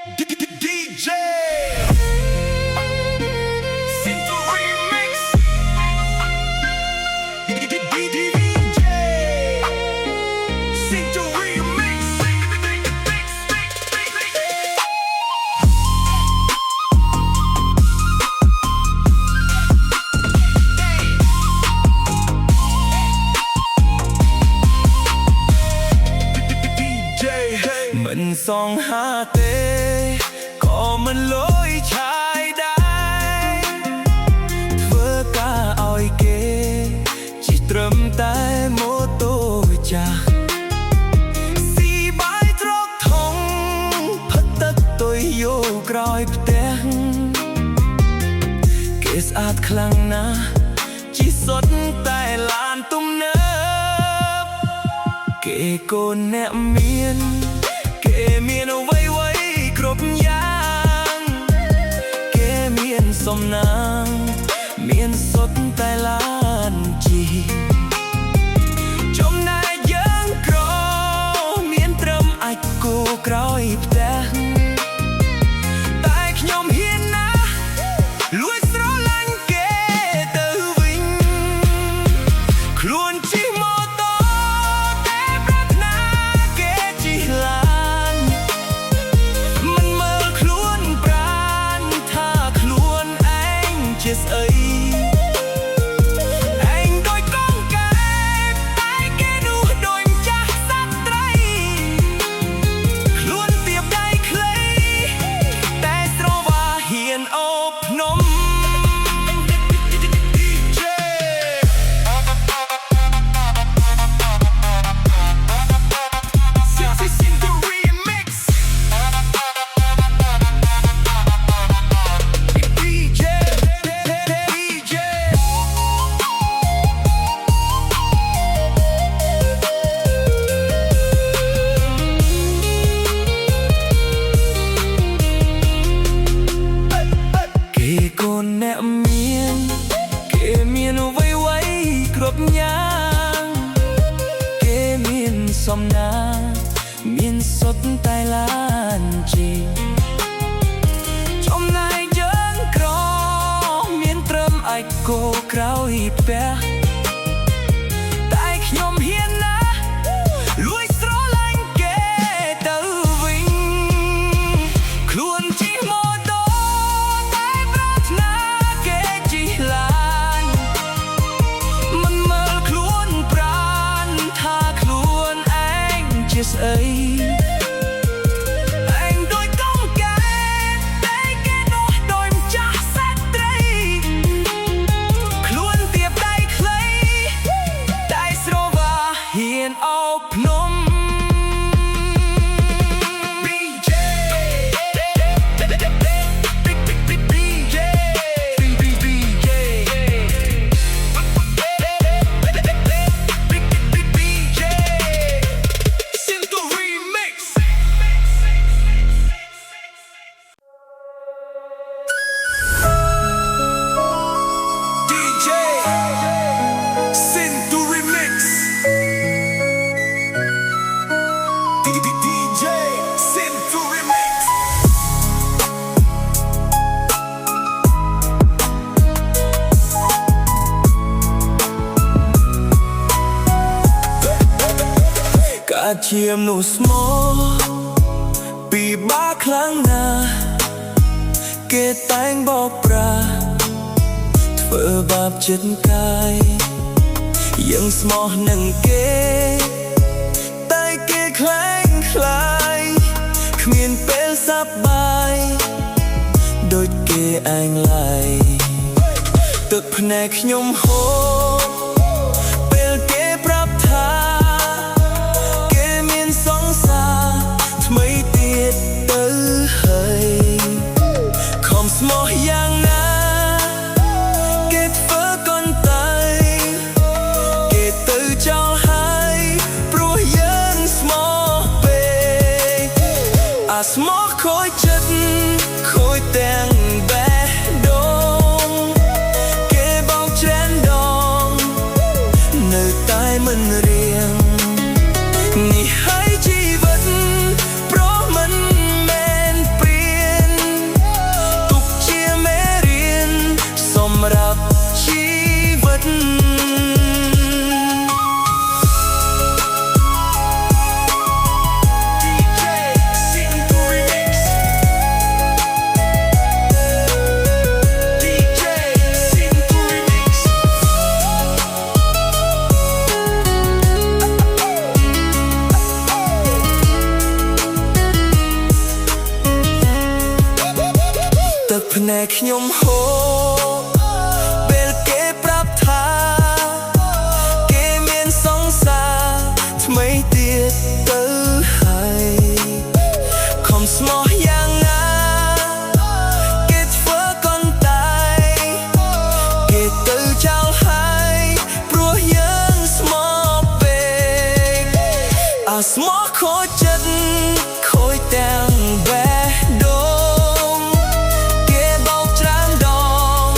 DJ Sinto Remix DJ Sinto Remix មិនសងហាទេក៏មិនលយឆាយដែរធ្វើការឲ្យគេជិះត្រឹមតែម៉ូតូចាស់ស៊ីបាយត្រកធំផឹកទឹកទុយយកក្រោយផ្ទះគេស្អាតខ្លាំងណាស់ជិះសុទ្ធតែឡានទំនើបគេកូនអ្នកមានអ្វីគ្រប់យ៉ាងគេមានសំណាងមានសុទ្ធតែឡានជីចំណែកយើងក្រមានត្រឹមអាចគូក្រោយផ្ទះតែខ្ញុំហ៊ានណាស់លួចស្រឡាញ់គេទៅវិញខ្លួនជិះម៉ូតូតែប្រាថ្នាគេជិះឡានជាស្អីឯងដូចកងកែបតែគេនោះដូចម្ចាស់សត្វត្រីខ្លួនទៀបដៃខ្លីតែស្រវាហ៊ានអូបភ្នំគេមានអ្វីគ្រប់យ៉ាងគេមានសំណាងមានសុទ្ធតែឡានជីចំណែកយើងក្រមានត្រឹមអាចគោក្រោយផ្ទះតែខ្ញុំហ៊ានណាស់លួចស្រឡាញ់គេទៅវិញខ្លួនជិះម៉ូតូតែប្រាថ្នាគេជិះឡានមិនមើលខ្លួនប្រានថាខ្លួនឯងជាស្អីឯងដូចកងកែបតែគេនោះដូចម្ចាស់សត្វត្រីខ្លួនទៀបដៃខ្លីតែស្រវាហ៊ានអូបភ្នំកាឈាមនោះស្មោពីបាខ្លាំងណាស់គេតែងបោកប្រាធ្វើបាបចិត្តកាយយើងស្មោះនឹងគេតែគេខ្លែងខ្លាយគ្មានពេលសប្បាយដូចគេឯងឡើយទឹកភ្នែកខ្ញុំហូរពេលគេប្រាប់ថាថ្មីទៀតទៅហើយខំស្មោះយ៉ាងណាគេធ្វើកូនតែគេទៅចោលហើយព្រោះយើងស្មោះពេកអាស្មោះខូចចិត្តខូចទាំងបេះដូងគេបោកច្រើនដងនៅតែមិនរៀងនេះហើយជីវិតព្រោះមិនមែនព្រៀ ភ្នែកខ្ញុំហូរពេលគេប្រាប់ថាគេមានសង្សារថ្មីទៀតទៅហើយខំស្មោះយ៉ាងណាគេធ្វើកន្តែគេទៅចោលហើយព្រោះយើងស្មោះពេកអាស្មោះខូចចិត្តខូចទាំងបេះដូងគេបោកច្រើនដង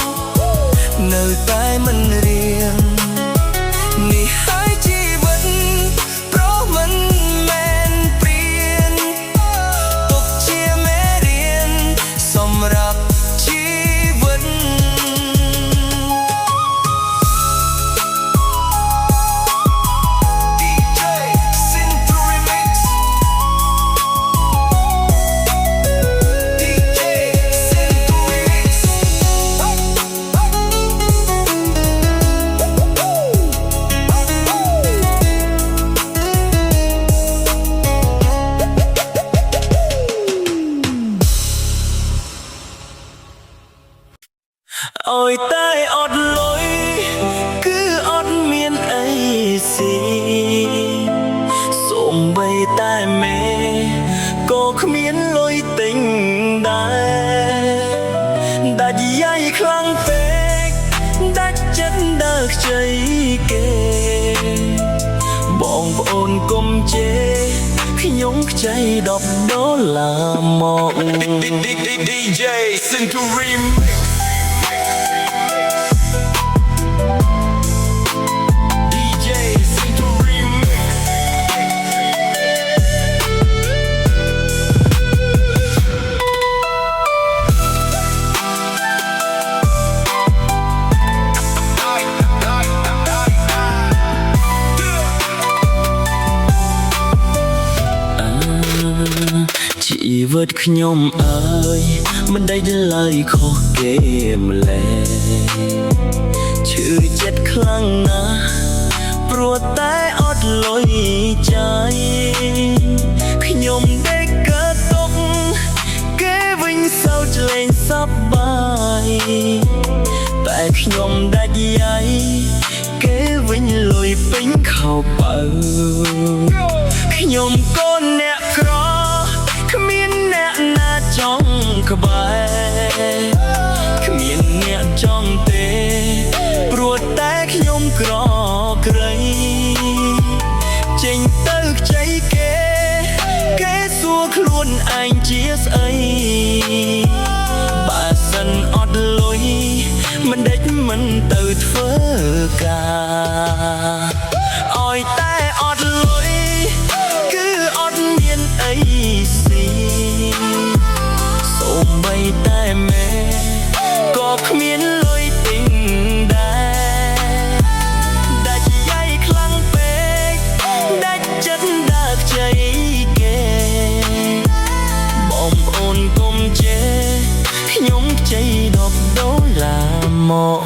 នៅតែមិនរៀងនេះហើយជីវិតព្រោះមិនមែនព្រៀនទុកជាមេរៀនសម្រាប់ជីវិតអើយតែអត់លុយគឺអត់មានអីស៊ីសូម្បីតែមេក៏គ្មានលុយទិញដែរដាច់យាយខ្លាំងពេកដាច់ចិត្តដើរខ្ចីគេបងប្អូនកុំជេរខ្ញុំខ្ចី$10មក DJ Centuryជីវិតខ្ញុំអើយមិនដេញឡើយខុសគេម្លេះឈឺចិត្តខ្លាំងណាស់ព្រោះតែអត់លុយចាយខ្ញុំដេកកើតទុកគេវិញសើចលេងសប្បាយតែខ្ញុំដាច់យាយគេវិញលុយពេញខោបើខ្ញុំកូនអ្នកក្រគ្មានអ្នកណាចង់ក្បែរគ្មានអ្នកចង់ទេព្រោះតែខ្ញុំក្រក្រៃចេញទៅខ្ចីគេសួរខ្លួនឯងជាស្អីបើសិនអត់លុយមិនដេចមិនទៅធ្វើការអើយតែអត់លុយគឺអត់មានអីស៊ីសូម្បីតែមេក៏គ្មានលុយទិញដែរដាច់យាយខ្លាំងពេកដាច់ចិត្តដើរខ្ចីគេបងប្អូនកុំជេរខ្ញុំខ្ចី$10មក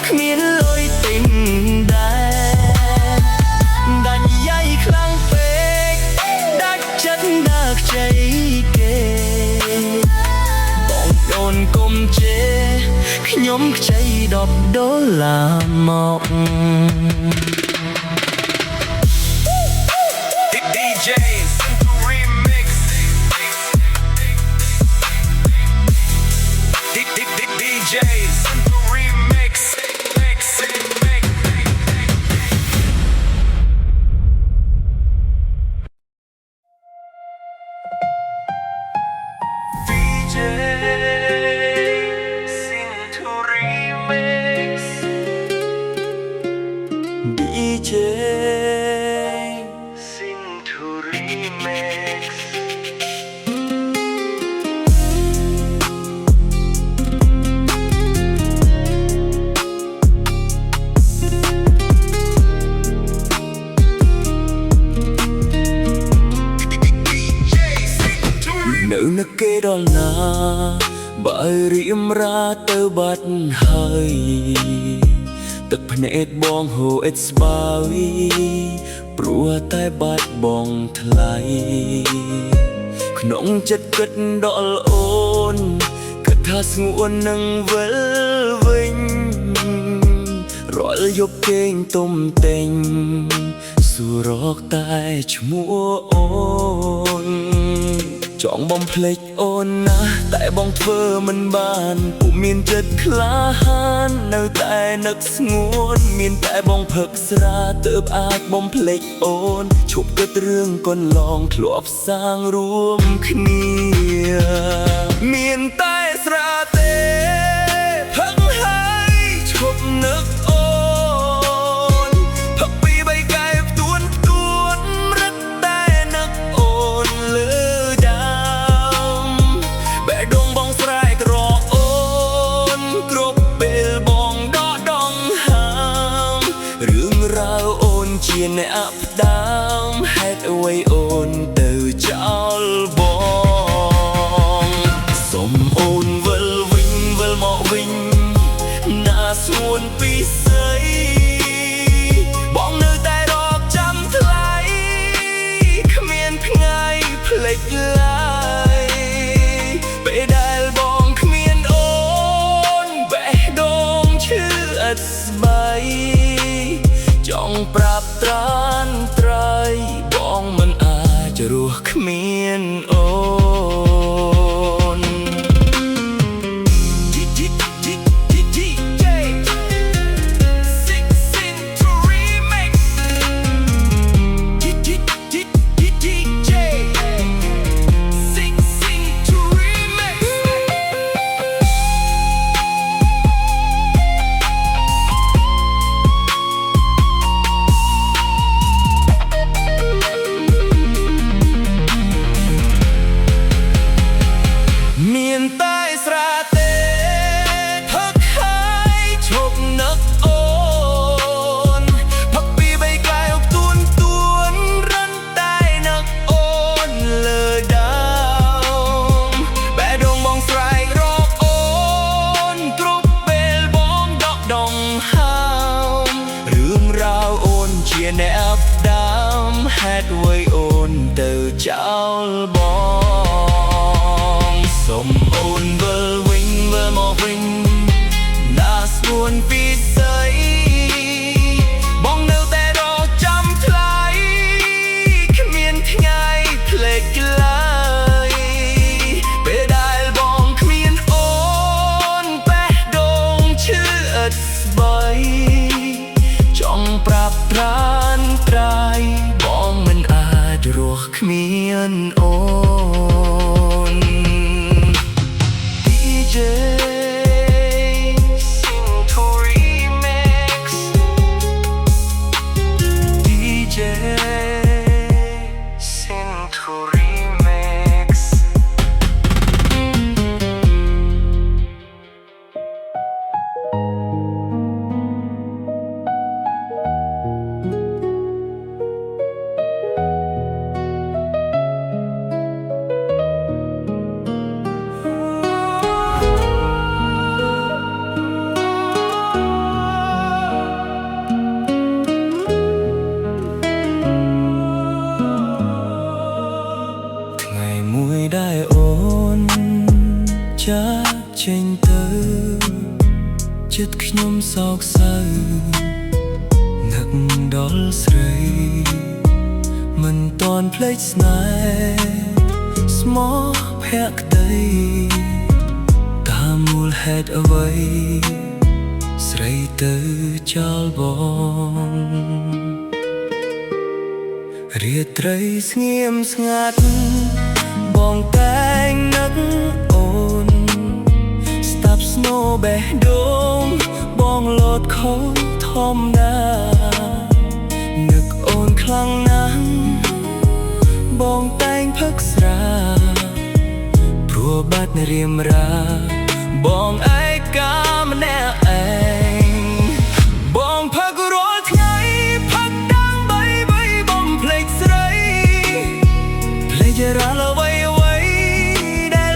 គ្មានលុយទិញដែរដាច់យាយខ្លាំងពេកដាច់ចិត្តដើរខ្ចីគេបងប្អូនកុំជេរខ្ញុំខ្ចី$10មក DJ Remix DJ Remix DJ គេដល់ណាបើរៀមរាទៅបាត់ហើយទឹកភ្នែកបងហូរអិតស្បាវីព្រោះតែបាត់បងថ្លៃក្នុងចិត្តគិតដល់អូនគិតថាស្ងួននឹងវិលវិញរាល់យប់គេងទុំតែងសួររកតែឈ្មោះអូនចង់បំភ្លេចអូនណាតែបងធ្វើមិនបានពុំមានចិត្តក្លាហាននៅតែនឹកស្ងួនមានតែបងផឹកស្រាទើបអាចបំភ្លេចអូនឈប់គិតរឿងកន្លងធ្លាប់សាងរួមគ្នាមានតែស្រាទេផឹកហើយឈប់នឹកអូនផឹកពីបីកែផ្ទួនរឹតតែនឹកអូនលើដើមបេះដូងបងស្រែករកអូនគ្រប់ពេលបងដកដងហើមរឿងរ៉ាវអូនជាអ្នកអាប់ដើមហេតុអ្វីអូនទៅចោលបងសុំអូនវិលវិញវិលមកវិញណាស្ងួនពីស្អីបងនៅតែរកចាំថ្លៃគ្មានថ្ងៃភ្លេចឡើយពេលដែលបងគ្មានអូនបេះដូងឈឺអត់ស្បីចង់ប្រាប់ត្រានត្រៃបងមិនអាចរស់គ្មានអូនមានតែស្រាទេផឹកហើយឈប់នឹកអូនផឹកពីបីកែវទួនរិនតែនឹកអូនលើដើមបេះដូងបងស្រែករកអូនគ្រប់ពេលបងដកដងហើមរឿងរ៉ាវអូនជាអ្នកអាប់ដើមហេតុអ្វីអូនទៅចោលបងសុំអូនវិលវិញវិលមកវិញណាស្ងួនពីស្អីបងនៅតែរកចាំថ្លៃគ្មានថ្ងៃភ្លេចឡើយពេលដែលបងគ្មានអូនបេះដូងឈឺអត់ស្បីចង់ប្រាប់ត្រានត្រៃបងមិនអាចរស់គ្មានអូនDJ Century Mix DJ Century Mix ដែលអូនចាកចេញទៅចិត្តខ្ញុំសោកសៅនឹកដល់ស្រីមិនទាន់ភ្លេចស្នេហ៍ស្មោះភក្តីតាមមូលហេតុអ្វីស្រីទៅចោលបងរាត្រីស្ងៀមស្ងាត់បងតែងនឹកអូនស្ដាប់ស្នូបេះដូងបងលោតខូចធម្មតានឹកអូនខ្លាំងណាស់បងតែងផឹកស្រាព្រោះបាត់រៀមរាបងឯកាម្នាក់ឯងបងផឹករាល់ថ្ងៃផឹកដើម្បីបំភ្លេចស្រីភ្លេចរាល់អ្វីដែល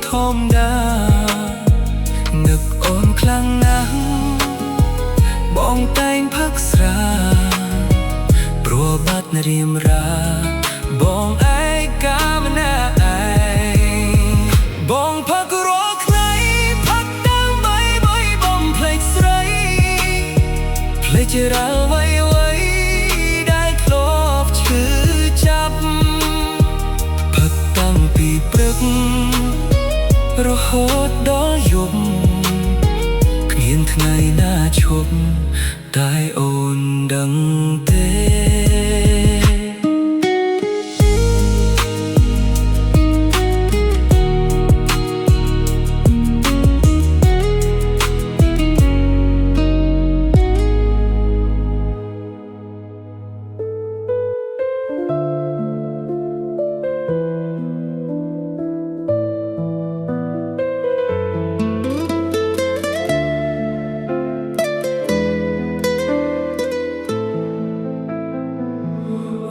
ធម្មតានឹកអូនខ្លាំងណាស់បងតែងផឹកស្រាព្រោះបាត់រៀមរាបងឯកាម្នាក់ឯងបងផឹករាល់ថ្ងៃផឹកដើម្បីបំភ្លេចស្រីភ្លេចរាល់អ្វីដែលធ្លាប់ឈឺចាប់ផឹកតាំងពីព្រឹករហូតដល់យប់គ្មានថ្ងៃណាឈប់តែអូនដឹងទេ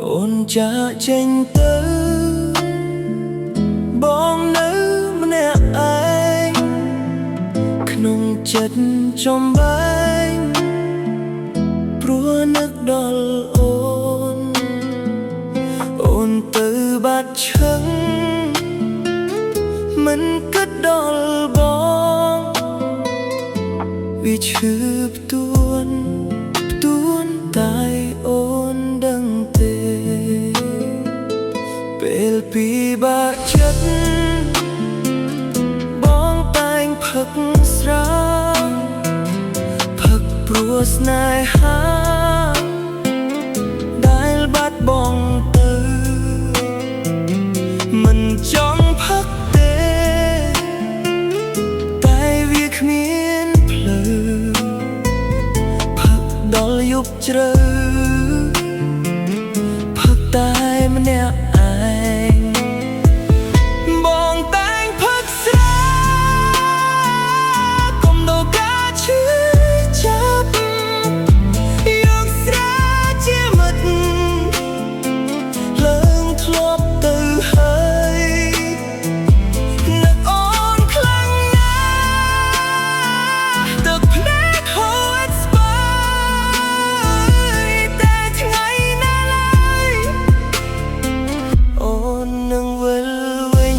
អូនចាកចេញទៅបងនៅម្នាក់ឯងក្នុងចិត្តចំបែងព្រោះនឹកដល់អូនទៅបាត់ឈឹងមិនគិតដល់បងវាឈឺផ្ទួនតែអូនដឹងទេពេលពីបាក់ចិត្តបងតែងផឹកស្រាផឹកព្រោះស្នេហាដែលបាត់បង់ទៅមិនចង់ផឹកទេតែវាគ្មានភ្លឺផឹកដល់យប់ជ្រៅផឹកតែម្នាក់ឯងបងតែងផឹកស្រាកុំដល់ការឈឺចាប់យកស្រាជាមិត្តឡើងធ្លាប់ទៅហើយនឹកអូនខ្លាំងណាស់ទឹកភ្នែកហូរស្បើយតែថ្ងៃណាឡើយអូននឹងវិលវិញ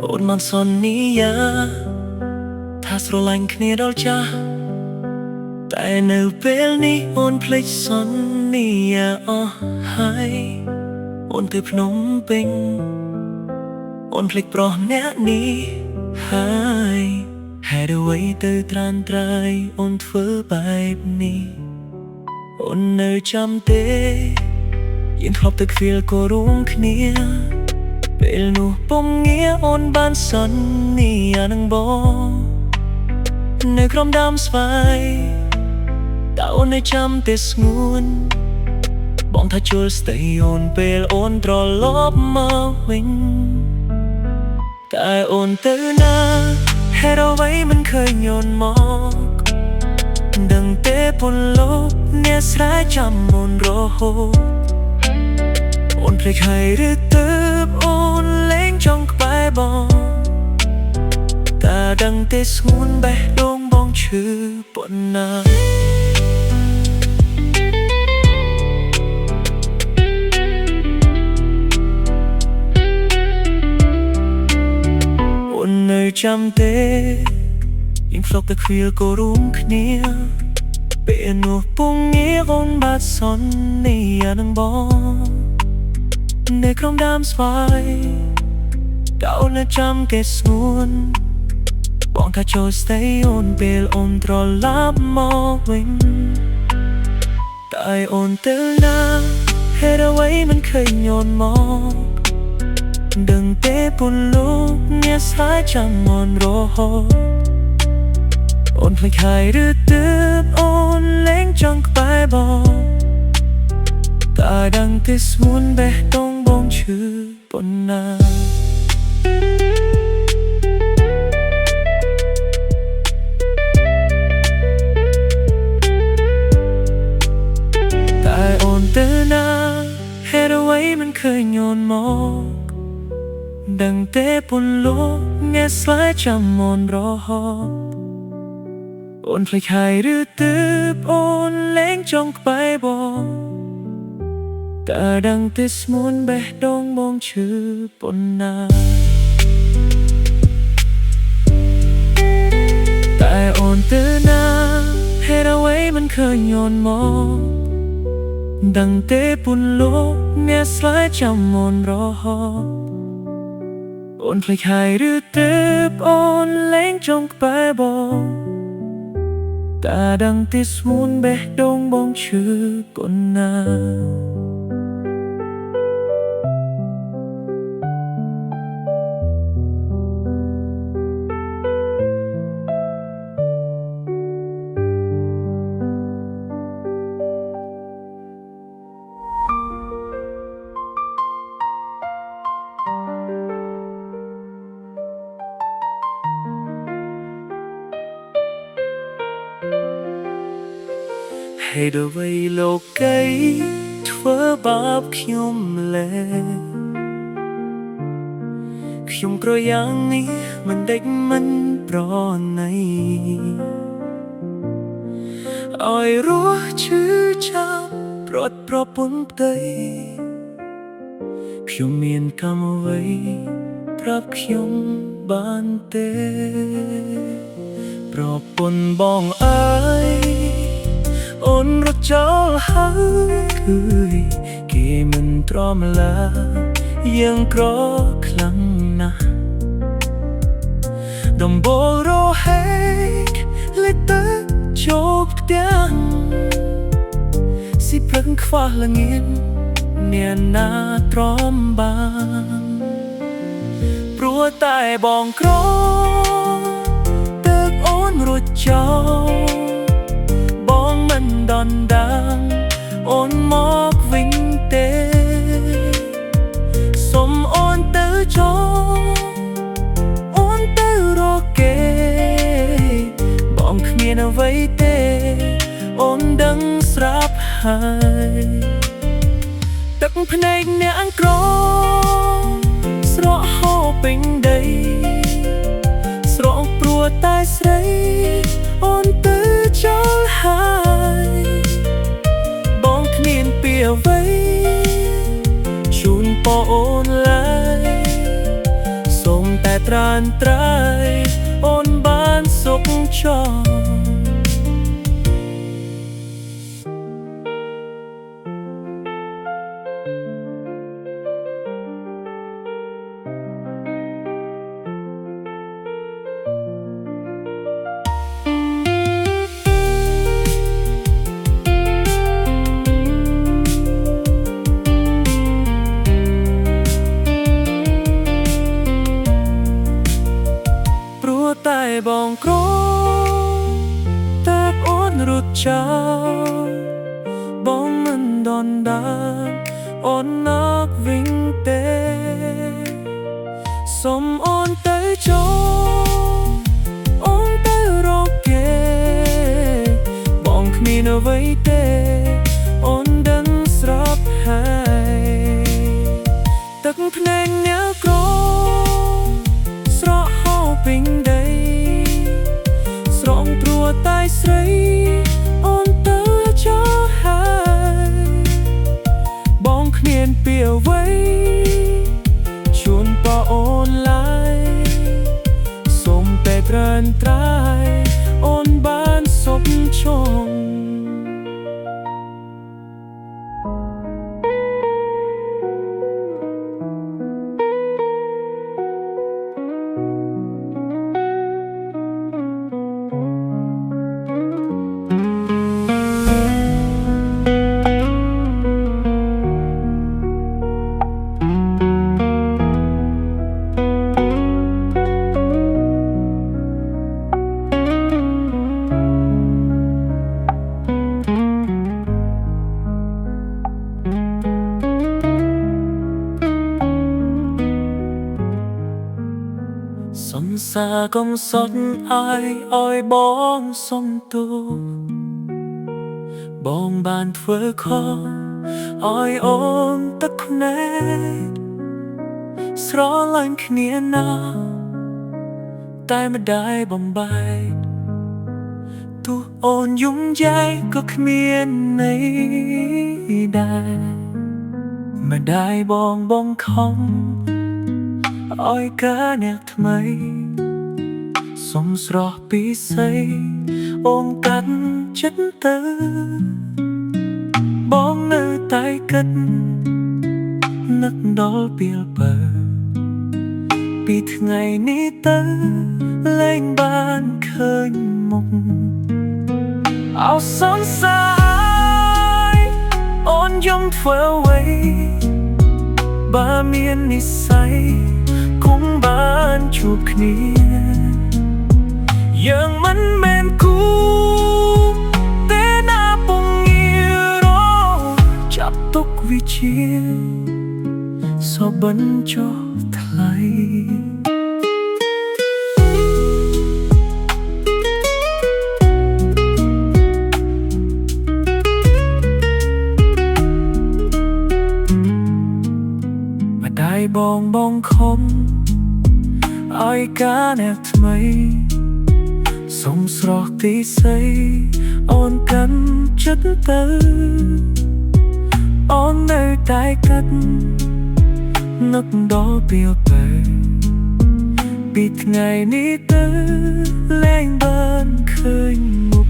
អូនមិនសន្យាថាស្រឡាញ់គ្នាដល់ចាស់តែនៅពេលនេះអូនភ្លេចសន្យាអស់ហើយ អូនទៅភ្នំពេញអូនភ្លេចប្រុសអ្នកនេះហើយហេតុអ្វីទៅត្រានត្រៃអូនធ្វើបែបនេះអូននៅចាំទេយើងធ្លាប់ទៅខ្វៀលក៏រួមគ្នាពេលនោះពុំងារអូនបានសន្យានឹងបងនៅក្រោមដើមស្វាយតើអូននៅចាំទេស្ងួនបងថាជួលស្ដីអូនពេលអូនត្រឡប់មកវិញតែអូនទៅណាហេតុអ្វីមិនឃើញអូនមកដឹងទេពលលោកអ្នកស្រែចាំអូនរហូតអូនភ្លេចហើយឬទើបអូនលែងចង់ក្បែរបងតែដឹងទេស្ងួនបេះដូងបងឈឺប៉ុណ្ណាអូននៅចាំទេយើងធ្លាប់ទៅខ្វៀលក៏រួមគ្នាពេលនោះពុំងារអូនបានសន្យានឹងបងនៅក្រោមដើមស្វាយតើអូននៅចាំគេស្ងួនបងថាចូលស្ដីអូនពេលអូនត្រឡប់មកវិញតែអូនទៅណាហេតុអ្វីមិនឃើញអូនមកដឹងទេពលលោកអ្នកស្រែចាំអូនរហូតអូនភ្លេចហើយឬទើបអូនលែងចង់ក្បែរបងតែដឹងទេស្ងួនបេះដូងបងឈឺប៉ុណ្ណាតែអូនទៅណាហេតុអ្វីមិនឃើញអូនមកដឹងទេពលលោកអ្នកស្រែចាំអូនរហូតអូនភ្លេចហើយឬទើបអូនលែងចង់ក្បែរបងតែដឹងទេស្ងួនបេះដូងបងឈឺប៉ុណ្ណាតែអូនទៅណាហេតុអ្វីមិនឃើញអូនមកដឹងទេពលលោកអ្នកស្រែចាំអូនរហូតអូនភ្លេចហើយឬទើបអូនលែងចង់ក្បែរបងតែដឹងទេស្ងួនបេះដូងបងឈឺប៉ុណ្ណាហេតុអ្វីលោកីធ្វើបាបខ្ញុំលែខ្ញុំក្រយ៉ាងនេះមិនដេចមិនប្រណីឲ្យរស់ឈឺចាប់ប្រត់ប្រពន្ធផ្ទៃខ្ញុំមានកម្មអ្វីប្រាប់ខ្ញុំបានទេប្រពន្ធបងអើយអូនរត់ចោលហើយគឺគេមិនទ្រាំឡាយើងក្រខ្លាំងណាស់ដំបូលរហេកលេចទៅជោគផ្ទាំងស៊ីព្រឹងខ្វះល្ងាចអ្នកណាទ្រាំបានព្រោះតែបងក្រទើបអូនរត់ចោលមិនដណ្ដើមអូនមកវិញទេសុំអូនទៅចូលអូនទៅរកគេបងគ្មានអ្វីទេអូនដឹងស្រាប់ហើយទឹកភ្នែកអ្នកក្រស្រក់ហូរពេញដីស្រក់ព្រោះតែស្រីអូនទៅចោលហើយបងគ្មានពីអ្វីជូនពរអូនឡើយសូមតែត្រានត្រៃអូនបានសុខចរ chào bóng mình đòn đàn ôn nát vinh tê sông ôn tới chỗ ôn tới rô kê bóng khni nơ vây tê ôn đấng srap hai tắc phên nhớ krô srọ hô bình đây srong trua tai srei ôn tớ cho hai bóng khniên piều vây chuồn pa ôn lại sông tê trần trai ôn ban sop chong sông xa công xót ai oi bóng sông tu bóng bàn thưa khó oi ôm tất nét sro lanh khnia na tai mà đai bồng bay tu ôn dung dai có khmien này đai mà đai bong bong không oi cá nẹt mây sông sro pi say ôm cắt chất tơ bóng nơi tay cất nấc đó biel bờ pi ngày ní tơ lên ban khơi mộng áo sóng xa ôn dung phở quay ba miền ní say cũng ban chụp nia yang mình men cũ tên na bông yêu đó chắp tóc vì chia so bấn cho thay mà đai bong bong không ai cá nẹt mây sông srok tí say ôn cắn chất tơ ôn nơi tai cắt nấc đó biêu bờ bịt ngày ní tơ lên bên khơi mục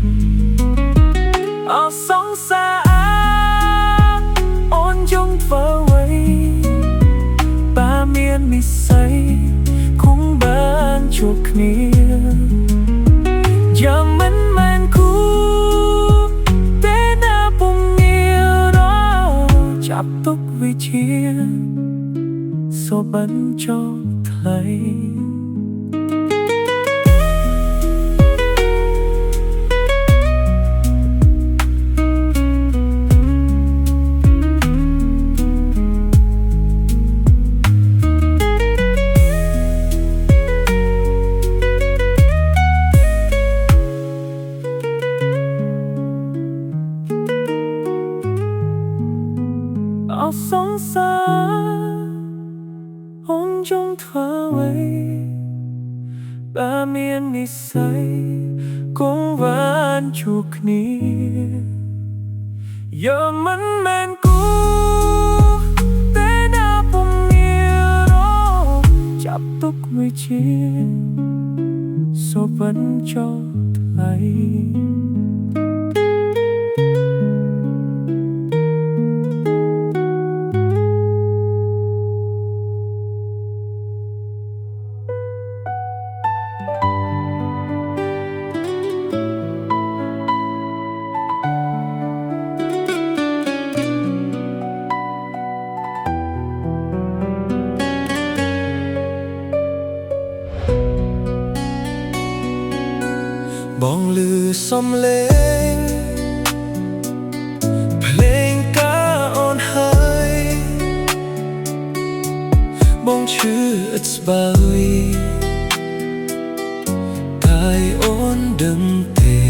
ở sóng xa ôn dung vỡ quay ba miền mi say cũng ban chuộc nia giờ mình men cũ tên na bông yêu đó chắp tóc vì chia số bắn cho thấy ở sóng xa ôn trong thở quay ba miền ní say cũng vẫn chuộc nia giờ mình men cũ tên na bông yêu đó chắp tóc người chia số vẫn cho thấy bong lư xóm lên បងឈឺឥតស្បើយតែអូនដឹងទេ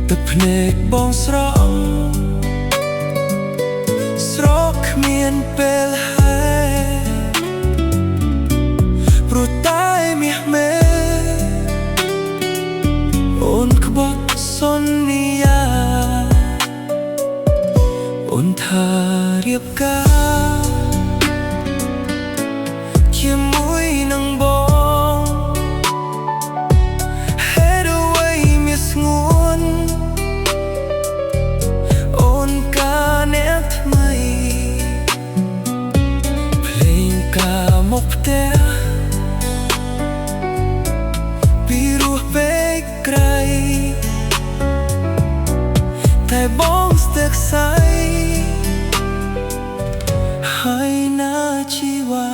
ទឹកភ្នែកបងស្រង់ស្រកគ្មានពេលហែព្រោះតែមាសមេអូនក្បត់សន្យាអូនថារៀបការជាមួយនឹងបងហេតុអ្វីមានស្ងួនអូនការអ្នកថ្មីភ្លេងការមកផ្ទះពីរោះពេកក្រៃតែបងស្ទើរខ្សែហើយណាជីវ៉ា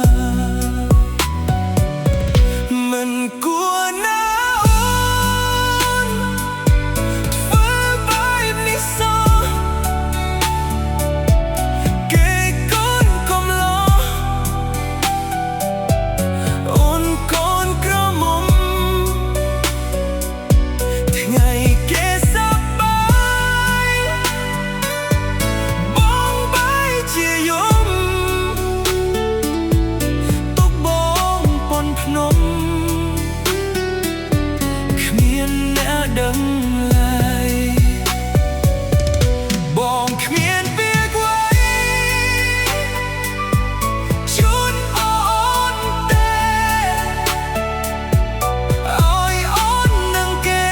មិនគួរណាអូនធ្វើបែបនេះសោះគេកូនកំឡោះអូនកូនក្រមុំថ្ងៃគេសប្បាយបងបាយជាយំទុកបងប៉ុនភ្នំគ្មានអ្នកដឹងឡើយបងគ្មានពាក្យអ្វីជូនអូនទេឲ្យអូននឹងគេ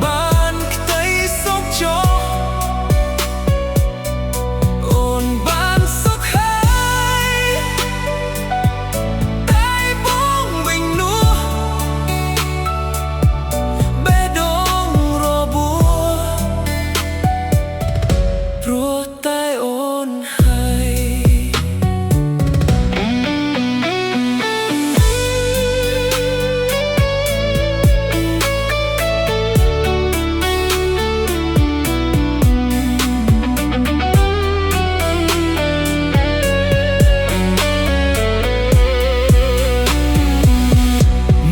បានក្តីសុខចុះអូនបានសុខហើយតែបងវិញនោះបេះដូងរបួសព្រោះតែអូនហើយ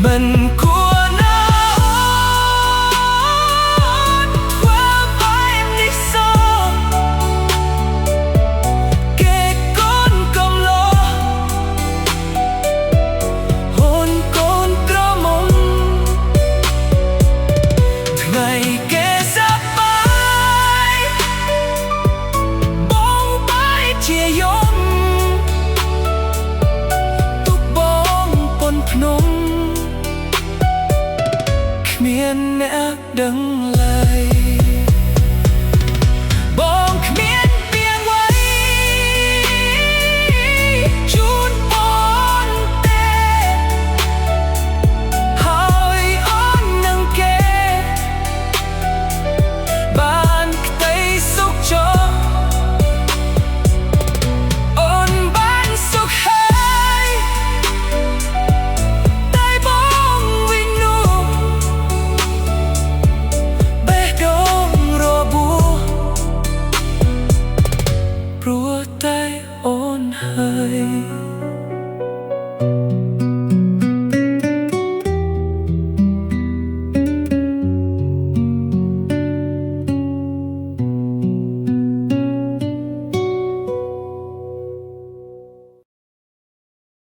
មិនគួរណាអូនធ្វើបែបនេះសោះគេកូនកំឡោះអូនកូនក្រមុំថ្ងៃគេសប្បាយបងបាយជាយំទុកបងប៉ុនភ្នំគ្មានអ្នកដឹងឡើយបងគ្មានពាក្យអ្វីជូនអូនទេហើយអូននឹងគេបានក្តីសុខចុះអូនបានសុខហើយតែបងវិញនោះបេះដូងរបួសព្រោះតែអូនហើយ